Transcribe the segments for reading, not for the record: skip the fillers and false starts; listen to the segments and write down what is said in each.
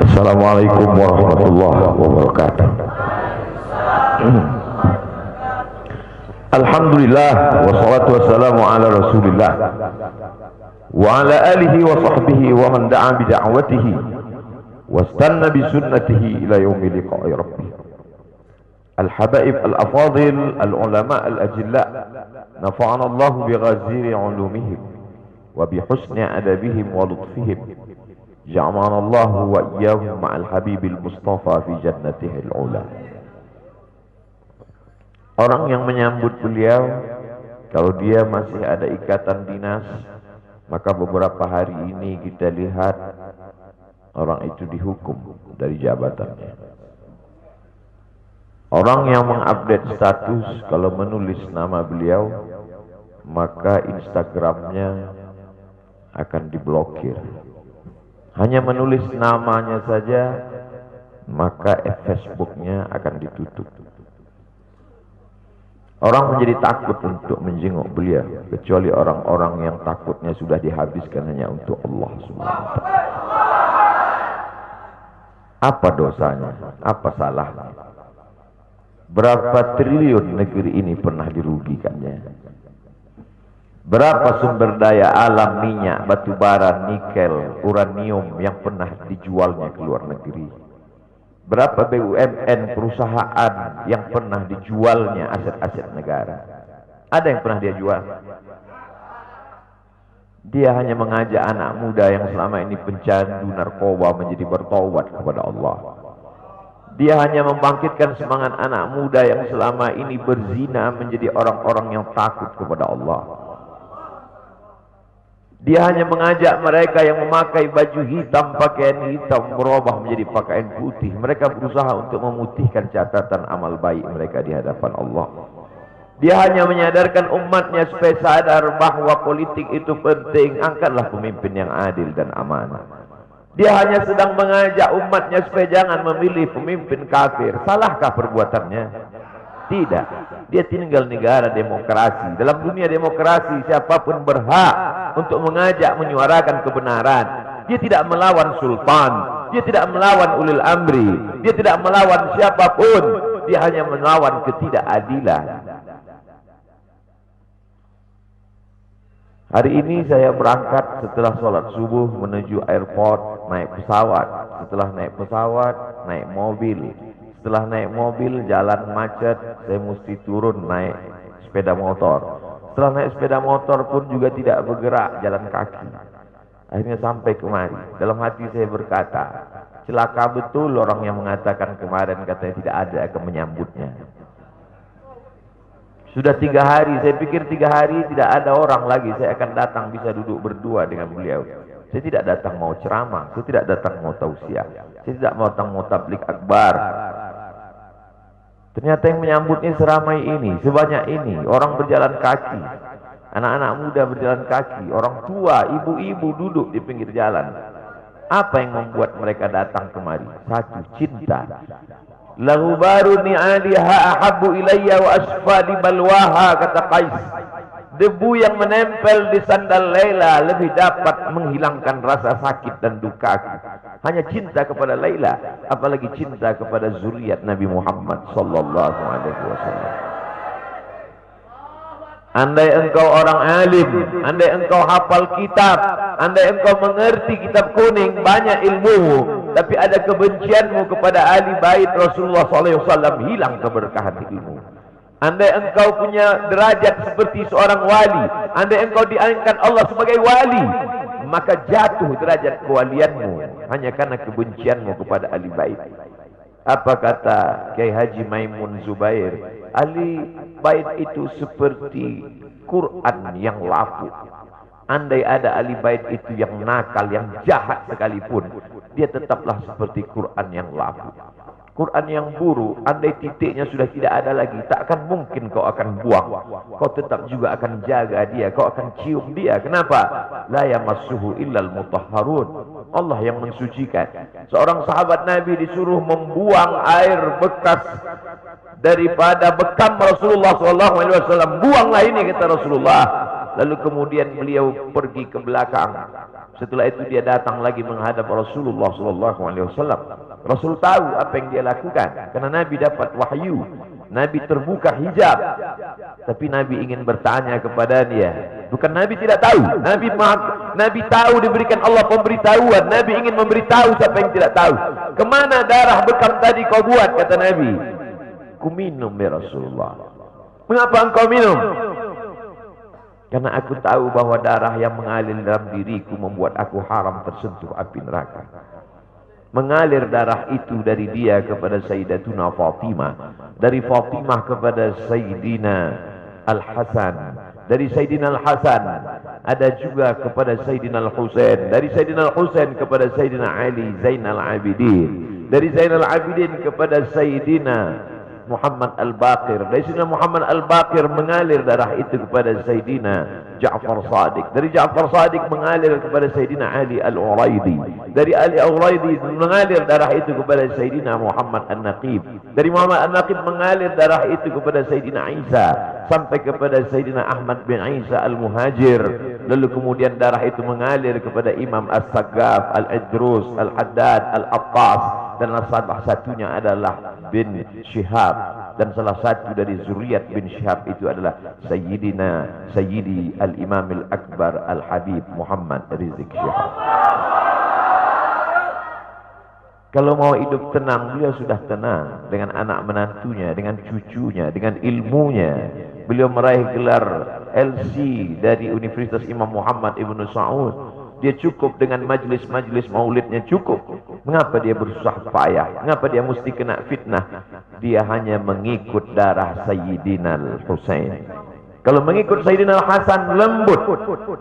Assalamualaikum warahmatullahi wabarakatuh. Alhamdulillah wassalatu wassalamu ala Rasulillah wa ala alihi wa sahbihi wa man da'a bi da'watihi wastanna bi sunnatihi ila yaumi liqa'i rabbih. Al-habaib al-afadil al-ulama al-ajilla nafa'ana Allah bi ghaziri ulumihim wa bi husni adabihim wa lutfihim. Ja'alana Allah wa iyyahum ma'al habibil mustafa fi jannatihi al-ula. Orang yang menyambut beliau, kalau dia masih ada ikatan dinas, maka beberapa hari ini kita lihat orang itu dihukum dari jabatannya. Orang yang mengupdate status kalau menulis nama beliau, maka Instagramnya akan diblokir. Hanya menulis namanya saja, maka Facebooknya akan ditutup. Orang menjadi takut untuk menjenguk beliau, kecuali orang-orang yang takutnya sudah dihabiskan hanya untuk Allah Subhanahu wa ta'ala. Apa dosanya? Apa salahnya? Berapa triliun negeri ini pernah dirugikannya? Berapa sumber daya alam, minyak, batu bara, nikel, uranium yang pernah dijualnya ke luar negeri? Berapa BUMN perusahaan yang pernah dijualnya aset-aset negara? Ada yang pernah dia jual? Dia hanya mengajak anak muda yang selama ini pencandu narkoba menjadi bertaubat kepada Allah. Dia hanya membangkitkan semangat anak muda yang selama ini berzina menjadi orang-orang yang takut kepada Allah. Dia hanya mengajak mereka yang memakai baju hitam, pakaian hitam, berubah menjadi pakaian putih. Mereka berusaha untuk memutihkan catatan amal baik mereka di hadapan Allah. Dia hanya menyadarkan umatnya supaya sadar bahwa politik itu penting. Angkatlah pemimpin yang adil dan amanah. Dia hanya sedang mengajak umatnya supaya jangan memilih pemimpin kafir. Salahkah perbuatannya? Tidak. Dia tinggal negara demokrasi. Dalam dunia demokrasi, siapapun berhak untuk mengajak menyuarakan kebenaran. Dia tidak melawan sultan, dia tidak melawan ulil amri, dia tidak melawan siapapun. Dia hanya melawan ketidakadilan. Hari ini saya berangkat setelah sholat subuh menuju airport, naik pesawat. Setelah naik pesawat, naik mobil. Setelah naik mobil, jalan macet, saya mesti turun naik sepeda motor. Setelah naik sepeda motor pun juga tidak bergerak, jalan kaki. Akhirnya sampai kemari. Dalam hati saya berkata, celaka betul orang yang mengatakan kemarin katanya tidak ada akan menyambutnya. Sudah 3 hari, saya pikir 3 hari tidak ada orang lagi. Saya akan datang bisa duduk berdua dengan beliau. Saya tidak datang mau ceramah, saya tidak datang mau tausiah, saya tidak mau datang mau tablik akbar. Ternyata yang menyambutnya seramai ini, sebanyak ini, orang berjalan kaki, anak-anak muda berjalan kaki, orang tua, ibu-ibu duduk di pinggir jalan. Apa yang membuat mereka datang kemari? Satu, cinta. Lahu baru ni'aliha ahabbu ilayya wa asfadi balwaha, kata Qais. Debu yang menempel di sandal Laila lebih dapat menghilangkan rasa sakit dan duka. Hanya cinta kepada Laila, apalagi cinta kepada zuriat Nabi Muhammad sallallahu alaihi wasallam. Andai engkau orang alim, andai engkau hafal kitab, andai engkau mengerti kitab kuning, banyak ilmumu, tapi ada kebencianmu kepada ahli bait Rasulullah sallallahu alaihi wasallam, hilang keberkahan ilmu. Andai engkau punya derajat seperti seorang wali, andai engkau diangkat Allah sebagai wali, maka jatuh derajat kewalianmu hanya karena kebencianmu kepada ahli bait. Apa kata Kiai Haji Maimun Zubair? Ahli bait itu seperti Quran yang lapuk. Andai ada ahli bait itu yang nakal, yang jahat sekalipun, dia tetaplah seperti Quran yang lapuk. Quran yang buruk, andai titiknya sudah tidak ada lagi, tak akan mungkin kau akan buang. Kau tetap juga akan jaga dia, kau akan cium dia. Kenapa? La yamassuhu illal mutahharun. Allah yang mensucikan. Seorang sahabat Nabi disuruh membuang air bekas daripada bekam Rasulullah SAW. Buanglah ini, kata Rasulullah. Lalu kemudian beliau pergi ke belakang. Setelah itu dia datang lagi menghadap Rasulullah sallallahu alaihi wasallam. Rasul tahu apa yang dia lakukan karena Nabi dapat wahyu. Nabi terbuka hijab. Tapi Nabi ingin bertanya kepada dia. Bukan Nabi tidak tahu. Nabi tahu, diberikan Allah pemberitahuan. Nabi ingin memberitahu siapa yang tidak tahu. Kemana darah bekam tadi kau buat, kata Nabi. Ku minum ya Rasulullah. Mengapa engkau minum? Karena aku tahu bahwa darah yang mengalir dalam diriku membuat aku haram tersentuh api neraka. Mengalir darah itu dari dia kepada Sayyidatuna Fatimah, dari Fatimah kepada Sayyidina Al-Hasan, dari Sayyidina Al-Hasan ada juga kepada Sayyidina Al-Husain, dari Sayyidina Al-Husain kepada Sayyidina Ali Zainal Abidin, dari Zainal Abidin kepada Sayyidina Muhammad Al-Baqir, dari Sayyidina Muhammad Al-Baqir mengalir darah itu kepada Sayyidina Ja'far Sadiq, dari Ja'far Sadiq mengalir kepada Sayyidina Ali Al-Uraidi, dari Ali Al-Uraidi mengalir darah itu kepada Sayyidina Muhammad An-Naqib, dari Muhammad An-Naqib mengalir darah itu kepada Sayyidina Isa sampai kepada Sayyidina Ahmad bin Isa Al-Muhajir. Lalu kemudian darah itu mengalir kepada Imam As-Saggaf, Al-Idrus, Al-Haddad, Al-Attas, dan salah satunya adalah bin Syihab, dan salah satu dari zuriat bin Syihab itu adalah Sayyidi Al-Imam Al-Akbar Al-Habib Muhammad Rizik Syihab. Kalau mau hidup tenang, beliau sudah tenang dengan anak menantunya, dengan cucunya, dengan ilmunya. Beliau meraih gelar LC dari Universitas Imam Muhammad Ibn Saud. Dia cukup dengan majlis-majlis maulidnya cukup. Mengapa dia bersusah payah? Mengapa dia mesti kena fitnah? Dia hanya mengikut darah Sayyidina Al-Husain. Kalau mengikut Sayyidina Al-Hasan lembut,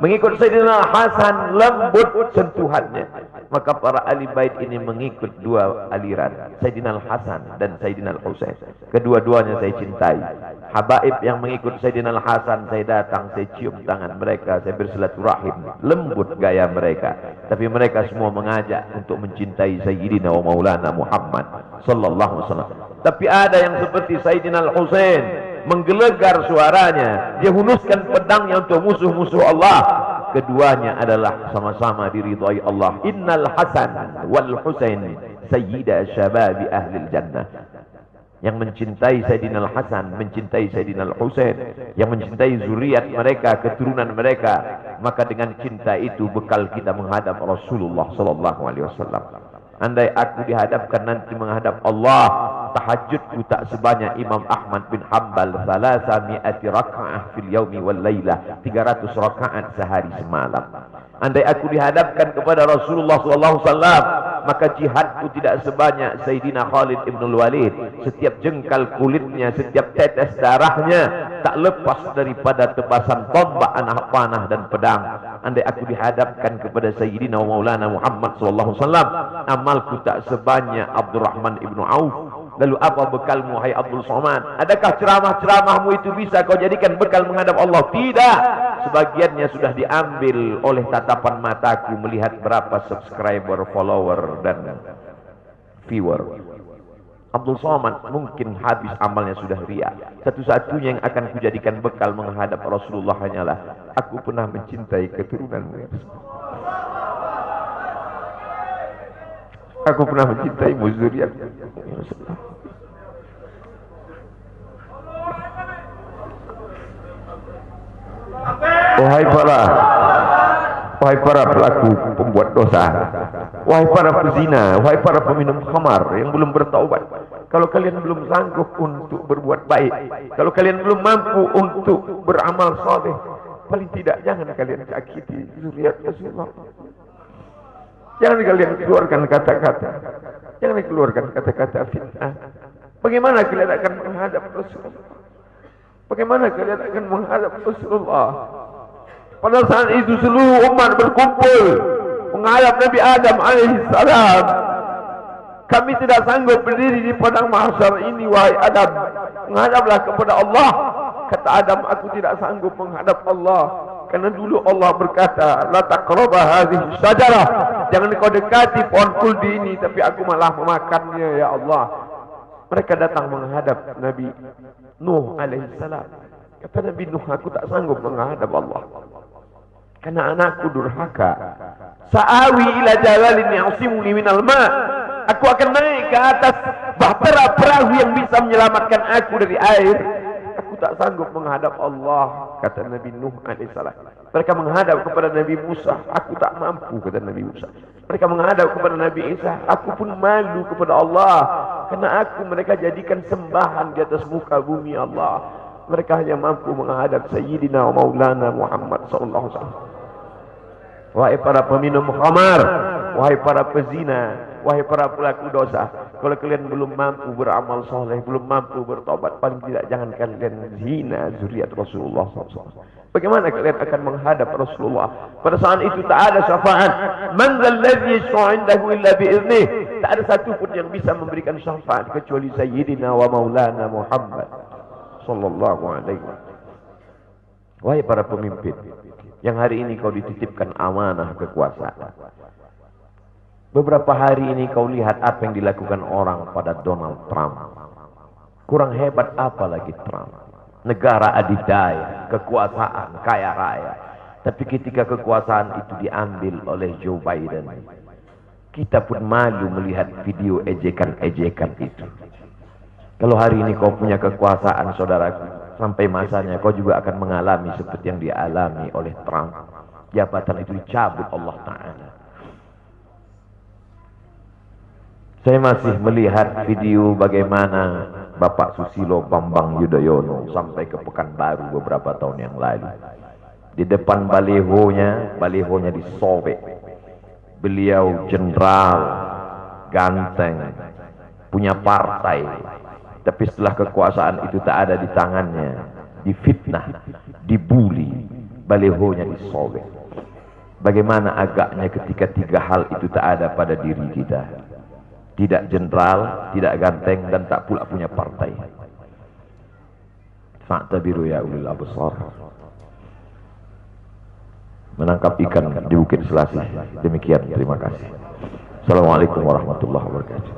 mengikut Sayyidina Al-Hasan lembut sentuhannya. Maka para ahli bait ini mengikut dua aliran, Sayyidina Al-Hasan dan Sayyidina Al-Husain. Kedua-duanya saya cintai. Habaib yang mengikut Sayyidina Al-Hasan, saya datang, saya cium tangan mereka, saya bersilaturahim, lembut gaya mereka. Tapi mereka semua mengajak untuk mencintai Sayyidina wa Maulana Muhammad sallallahu alaihi wasallam. Tapi ada yang seperti Sayyidina Al-Husain, menggelegar suaranya, dia hunuskan pedangnya untuk musuh-musuh Allah. Keduanya adalah sama-sama diridhai Allah. Innal Hasan wal Husain sayyida syababi ahli jannah. Yang mencintai Sayyidina Al-Hasan, mencintai Sayyidina Al-Husain, yang mencintai zuriat mereka, keturunan mereka, maka dengan cinta itu bekal kita menghadap Rasulullah sallallahu alaihi wasallam. Andai aku dihadapkan nanti menghadap Allah, tahajudku tak sebanyak Imam Ahmad bin Hanbal, 300 raka'ah fil yaumi wal lailah, 300 rakaat sehari semalam. Andai aku dihadapkan kepada Rasulullah sallallahu alaihi wasallam, maka jihadku tidak sebanyak Sayyidina Khalid ibn Walid. Setiap jengkal kulitnya, setiap tetes darahnya tak lepas daripada tebasan tombak, anak panah dan pedang. Andai aku dihadapkan kepada Sayyidina Maulana Muhammad sallallahu alaihi wasallam, amalku tak sebanyak Abdurrahman ibn Auf. Lalu apa bekalmu, hai Abdul Somad? Adakah ceramah-ceramahmu itu bisa kau jadikan bekal menghadap Allah? Tidak. Sebagiannya sudah diambil oleh tatapan mataku melihat berapa subscriber, follower dan viewer. Abdul Somad mungkin habis amalnya sudah ria. Satu-satunya yang akan kujadikan bekal menghadap Rasulullah hanyalah aku pernah mencintai keturunanmu. Aku pernah mencintai zuriat. Wahai para pelaku pembuat dosa, wahai para pezina, wahai para peminum khamar yang belum bertaubat, kalau kalian belum sanggup untuk berbuat baik, kalau kalian belum mampu untuk beramal saleh, paling tidak jangan kalian sakiti zuriat Rasulullah. Jangan kalian keluarkan kata-kata, jangan keluarkan kata-kata fitnah. Bagaimana kalian akan menghadap Rasulullah? Bagaimana kalian akan menghadap Rasulullah? Pada saat itu seluruh umat berkumpul menghadap Nabi Adam alaihissalam. Kami tidak sanggup berdiri di padang mahsyar ini, wahai Adam. Menghadaplah kepada Allah. Kata Adam, aku tidak sanggup menghadap Allah. Karena dulu Allah berkata, la taqraba hadhihi syajarah. Jangan kau dekati pohon kuldi ini, tapi aku malah memakannya, ya Allah. Mereka datang menghadap Nabi Nuh alaihissalam. Kata Nabi Nuh, aku tak sanggup menghadap Allah karena anakku durhaka. Sa'awi ila jalalin ya'simuni minal ma'. Aku akan naik ke atas bahtera perahu yang bisa menyelamatkan aku dari air. Aku tak sanggup menghadap Allah, kata Nabi Nuh alaihissalam. Mereka menghadap kepada Nabi Musa, aku tak mampu, kata Nabi Musa. Mereka menghadap kepada Nabi Isa, aku pun malu kepada Allah karena mereka jadikan sembahan di atas muka bumi Allah. Mereka hanya mampu menghadap Sayyidina wa Maulana Muhammad sallallahu alaihi wasallam. Wahai para peminum khamar, wahai para pezina, wahai para pelaku dosa, kalau kalian belum mampu beramal soleh, belum mampu bertobat, paling tidak jangan kalian zina zuriat Rasulullah SAW. Bagaimana kalian akan menghadap Rasulullah? Pada saat itu tak ada syafaat. Man dzalladzi yashfa'u 'indahu illa bi'iznih. Tak ada satu pun yang bisa memberikan syafaat kecuali Sayyidina wa Maulana Muhammad sallallahu alaihi wasallam. Wahai para pemimpin, yang hari ini kau dititipkan amanah kekuasaan. Beberapa hari ini kau lihat apa yang dilakukan orang pada Donald Trump. Kurang hebat apa lagi Trump? Negara adidaya, kekuasaan, kaya raya. Tapi ketika kekuasaan itu diambil oleh Joe Biden, kita pun malu melihat video ejekan-ejekan itu. Kalau hari ini kau punya kekuasaan, saudaraku, sampai masanya kau juga akan mengalami seperti yang dialami oleh Trump. Jabatan itu dicabut Allah Ta'ala. Saya masih melihat video bagaimana Bapak Susilo Bambang Yudhoyono sampai ke Pekanbaru beberapa tahun yang lalu. Di depan balihonya disobek. Beliau jenderal, ganteng, punya partai. Tapi setelah kekuasaan itu tak ada di tangannya, difitnah, dibuli, balihonya disobek. Bagaimana agaknya ketika tiga hal itu tak ada pada diri kita. Tidak jenderal, tidak ganteng, dan tak pula punya partai. Fa'tabiru ya ulil absar. Menangkap ikan di Bukit Selasih. Demikian, terima kasih. Assalamualaikum warahmatullahi wabarakatuh.